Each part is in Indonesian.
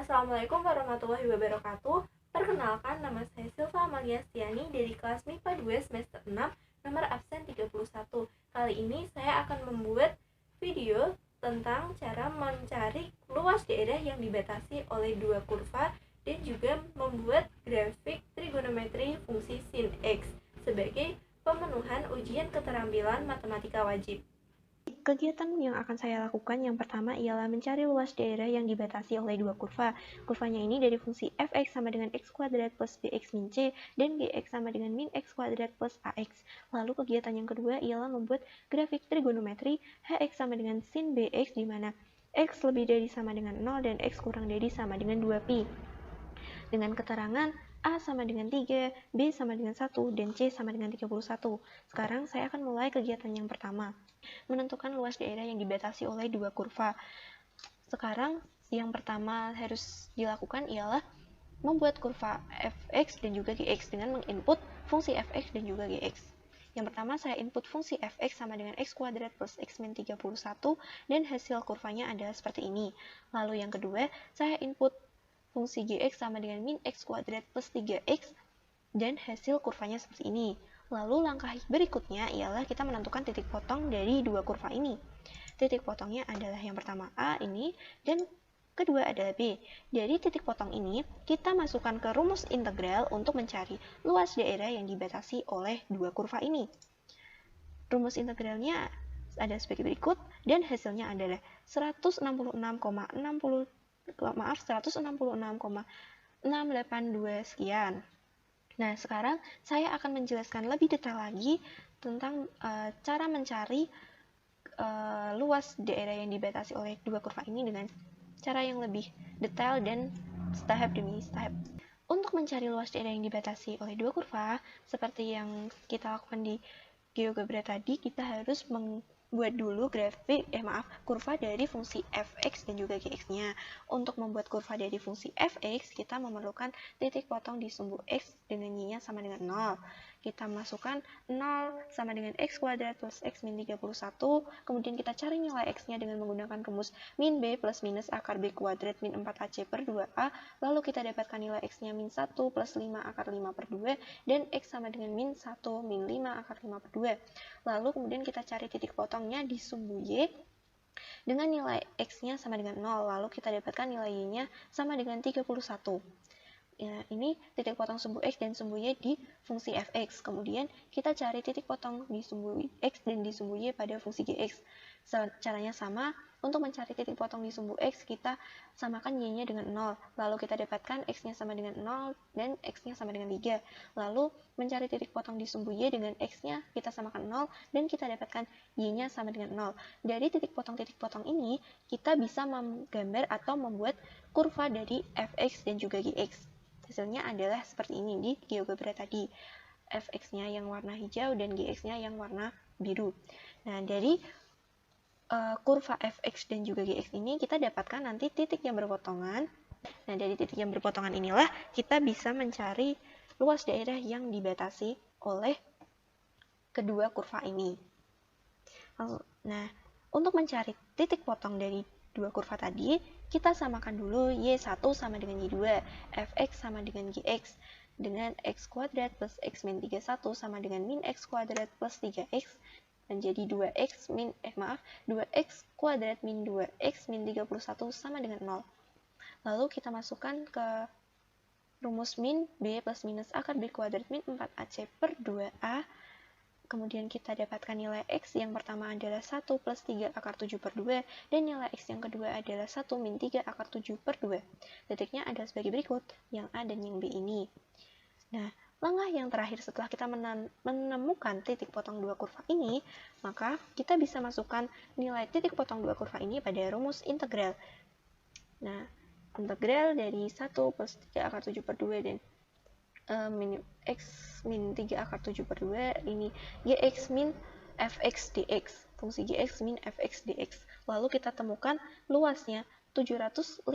Assalamualaikum warahmatullahi wabarakatuh. Perkenalkan, nama saya Silva Amalia Stiani dari kelas MIPA 2 semester 6, nomor absen 31. Kali ini saya akan membuat video tentang cara mencari luas daerah yang dibatasi oleh dua kurva dan juga membuat grafik trigonometri fungsi sin X sebagai pemenuhan ujian keterampilan matematika wajib. Kegiatan yang akan saya lakukan yang pertama ialah mencari luas daerah yang dibatasi oleh dua kurva. Kurvanya ini dari fungsi fx sama dengan x kuadrat plus bx min c dan gx sama dengan min x kuadrat plus ax. Lalu kegiatan yang kedua ialah membuat grafik trigonometri hx sama dengan sin bx di mana x lebih dari sama dengan 0 dan x kurang dari sama dengan 2pi. Dengan keterangan A sama dengan 3, B sama dengan 1, dan C sama dengan 31. Sekarang saya akan mulai kegiatan yang pertama. Menentukan luas daerah yang dibatasi oleh dua kurva. Sekarang yang pertama harus dilakukan ialah membuat kurva fx dan juga gx dengan menginput fungsi fx dan juga gx. Yang pertama saya input fungsi fx sama dengan x kuadrat plus x min 31 dan hasil kurvanya adalah seperti ini. Lalu yang kedua saya input fungsi gx sama dengan min x kuadrat plus 3x dan hasil kurvanya seperti ini. Lalu langkah berikutnya ialah kita menentukan titik potong dari dua kurva ini. Titik potongnya adalah yang pertama A ini dan kedua adalah B. Dari titik potong ini kita masukkan ke rumus integral untuk mencari luas daerah yang dibatasi oleh dua kurva ini. Rumus integralnya ada sebagai berikut dan hasilnya adalah 166,682 sekian. Nah, sekarang saya akan menjelaskan lebih detail lagi tentang cara mencari luas daerah yang dibatasi oleh dua kurva ini dengan cara yang lebih detail dan tahap demi tahap. Untuk mencari luas daerah yang dibatasi oleh dua kurva, seperti yang kita lakukan di GeoGebra tadi, kita harus membuat dulu kurva dari fungsi fx dan juga gx-nya. Untuk membuat kurva dari fungsi fx, kita memerlukan titik potong di sumbu x dengan y-nya sama dengan 0. Kita masukkan 0 sama dengan x kuadrat plus x min 31, kemudian kita cari nilai x-nya dengan menggunakan rumus min b plus minus akar b kuadrat min 4ac per 2a, lalu kita dapatkan nilai x-nya min 1 plus 5 akar 5 per 2, dan x sama dengan min 1 min 5 akar 5 per 2. Lalu kemudian kita cari titik potongnya di sumbu y dengan nilai x-nya sama dengan 0, lalu kita dapatkan nilai y-nya sama dengan 31. Ya, ini titik potong sumbu x dan sumbu y di fungsi fx. Kemudian kita cari titik potong di sumbu x dan di sumbu y pada fungsi gx. Caranya sama, untuk mencari titik potong di sumbu x kita samakan y-nya dengan 0. Lalu kita dapatkan x-nya sama dengan 0 dan x-nya sama dengan 3. Lalu mencari titik potong di sumbu y dengan x-nya kita samakan 0 dan kita dapatkan y-nya sama dengan 0. Dari titik potong ini kita bisa menggambar atau membuat kurva dari fx dan juga gx. Hasilnya adalah seperti ini di GeoGebra tadi. Fx-nya yang warna hijau dan gx-nya yang warna biru. Nah, dari kurva fx dan juga gx ini kita dapatkan nanti titik yang berpotongan. Nah, dari titik yang berpotongan inilah kita bisa mencari luas daerah yang dibatasi oleh kedua kurva ini. Nah, untuk mencari titik potong dari dua kurva tadi, kita samakan dulu y1 sama dengan y2, fx sama dengan gx, dengan x kuadrat plus x min 31 sama dengan min x kuadrat plus 3x, menjadi 2x kuadrat min 2x min 31 sama dengan 0. Lalu kita masukkan ke rumus min b plus minus akar b kuadrat min 4ac per 2a. Kemudian kita dapatkan nilai x yang pertama adalah 1 plus 3 akar 7 per 2, dan nilai x yang kedua adalah 1 min 3 akar 7 per 2. Titiknya ada sebagai berikut, yang A dan yang B ini. Nah, langkah yang terakhir setelah kita menemukan titik potong dua kurva ini, maka kita bisa masukkan nilai titik potong dua kurva ini pada rumus integral. Nah, integral dari 1 plus 3 akar 7 per 2 dan x min 3 akar 7 per 2 ini gx min fx dx, fungsi gx min fx dx. Lalu kita temukan luasnya 756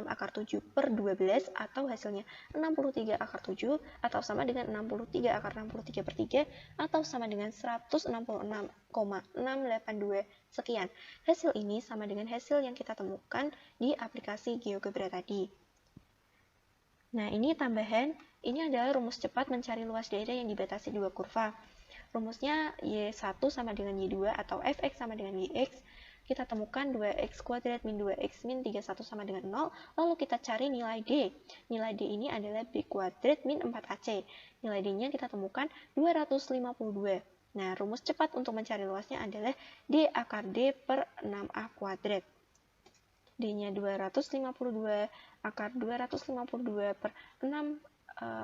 akar 7 per 12 atau hasilnya 63 akar 7 atau sama dengan 63 akar 63 per 3 atau sama dengan 166,682 sekian. Hasil ini sama dengan hasil yang kita temukan di aplikasi GeoGebra tadi. Nah, ini tambahan, ini adalah rumus cepat mencari luas daerah yang dibatasi dua kurva. Rumusnya Y1 sama dengan Y2 atau Fx sama dengan Yx. Kita temukan 2x kuadrat min 2x min 31 sama dengan 0, lalu kita cari nilai D. Nilai D ini adalah B kuadrat min 4AC. Nilai D-nya kita temukan 252. Nah, rumus cepat untuk mencari luasnya adalah D akar D per 6A kuadrat. D-nya 252, akar 252 per 6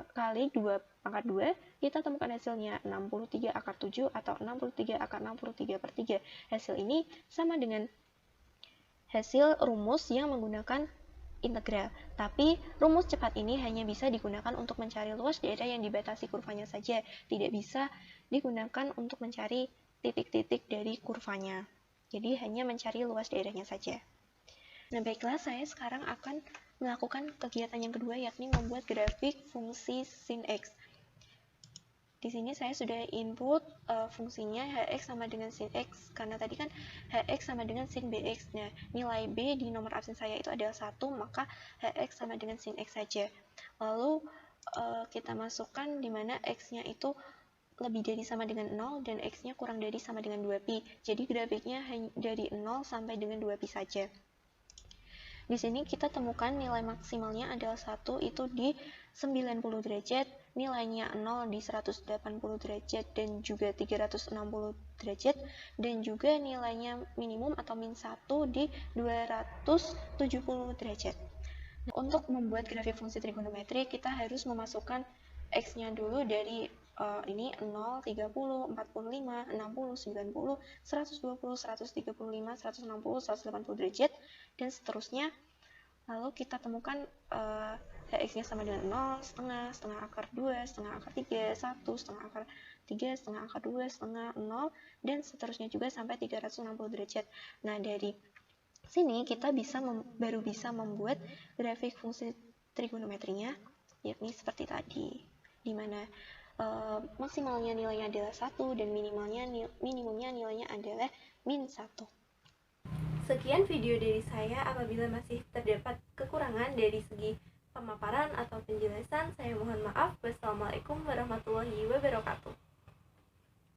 kali 2 pangkat 2, kita temukan hasilnya 63 akar 7 atau 63 akar 63 per 3. Hasil ini sama dengan hasil rumus yang menggunakan integral. Tapi rumus cepat ini hanya bisa digunakan untuk mencari luas daerah yang dibatasi kurvanya saja, tidak bisa digunakan untuk mencari titik-titik dari kurvanya. Jadi hanya mencari luas daerahnya saja. Nah, baiklah, saya sekarang akan melakukan kegiatan yang kedua, yakni membuat grafik fungsi sin X. Di sini saya sudah input fungsinya Hx sama dengan sin X, karena tadi kan Hx sama dengan sin Bx. Nah, nilai B di nomor absen saya itu adalah 1, maka Hx sama dengan sin X saja. Lalu kita masukkan di mana X-nya itu lebih dari sama dengan 0 dan X-nya kurang dari sama dengan 2pi. Jadi grafiknya hanya dari 0 sampai dengan 2pi saja. Di sini kita temukan nilai maksimalnya adalah 1 itu di 90 derajat, nilainya 0 di 180 derajat dan juga 360 derajat, dan juga nilainya minimum atau min 1 di 270 derajat. Nah, untuk membuat grafik fungsi trigonometri, kita harus memasukkan X-nya dulu dari ini 0, 30, 45, 60, 90, 120, 135, 160, 180 derajat, dan seterusnya. Lalu kita temukan Hx-nya sama dengan 0, setengah akar 2, setengah akar 3, 1, setengah akar 3, setengah akar 2, setengah 0, dan seterusnya juga sampai 360 derajat. Nah, dari sini kita baru bisa membuat grafik fungsi trigonometrinya, yakni seperti tadi, di mana maksimalnya nilainya adalah 1 dan minimumnya nilainya adalah min 1. Sekian video dari saya. Apabila masih terdapat kekurangan dari segi pemaparan atau penjelasan, saya mohon maaf. Wassalamualaikum warahmatullahi wabarakatuh.